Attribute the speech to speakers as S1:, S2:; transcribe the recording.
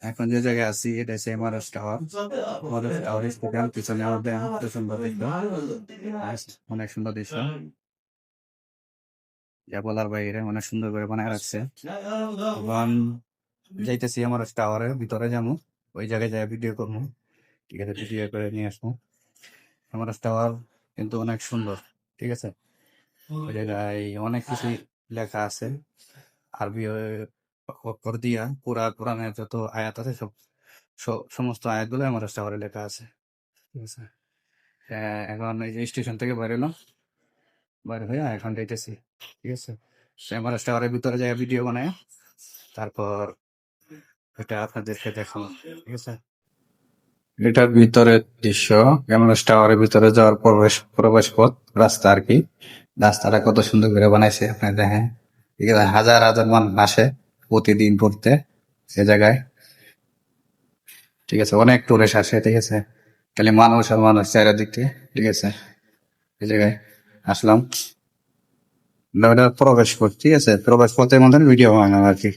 S1: এখন যে জায়গায় আছি এটা হচ্ছে Mrs tower. Mrs tower stadium, পিছনে আমাদের কত সুন্দর দৃশ্য, অনেক সুন্দর দৃশ্য, যা বলার বাইরে, অনেক সুন্দর করে বানায় রাখছে। এবং যাইতেছি এমআরএস টাওয়ারের ভিতরে যাবো, ওই জায়গায় যাই ভিডিও করবো। ঠিক আছে, ভিডিও করে নিয়ে আসবো। এমআরএস টাওয়ার কিন্তু অনেক সুন্দর, ঠিক আছে। ওই জায়গায় অনেক কিছু লেখা আছে আরবি অক্ষর দিয়া, পুরা কোরআনের যত আয়াত আছে সব সমস্ত আয়াতগুলো এমআরএস টাওয়ারে লেখা আছে, ঠিক আছে। এখন এই যে স্টেশন থেকে বাইরে এলাম, বাইরে হয়ে এখন যাইতেছি, ঠিক আছে। এমআরএস টাওয়ারের ভিতরে যাই ভিডিও বানায়, তারপর এটা আপনাদেরকে দেখাবো, ঠিক আছে। এটার ভিতরের দৃশ্য, এমআরএস টাওয়ারের ভিতরে যাওয়ার প্রবেশ পথ, রাস্তা আর কি। রাস্তাটা কত সুন্দর করে বানাইছে আপনি দেখেন, ঠিক আছে। হাজার হাজার মানুষ আসে প্রতিদিন পড়তে সে জায়গায়, ঠিক আছে। অনেক টুরিস্ট আসে, ঠিক আছে। খালি মানুষ আর মানুষ চারিদিক থেকে, ঠিক আছে। এই জায়গায় আসলাম, ওটা প্রবেশ পথ, ঠিক আছে। প্রবেশ পথের মধ্যে ভিডিও বানানো আর কি।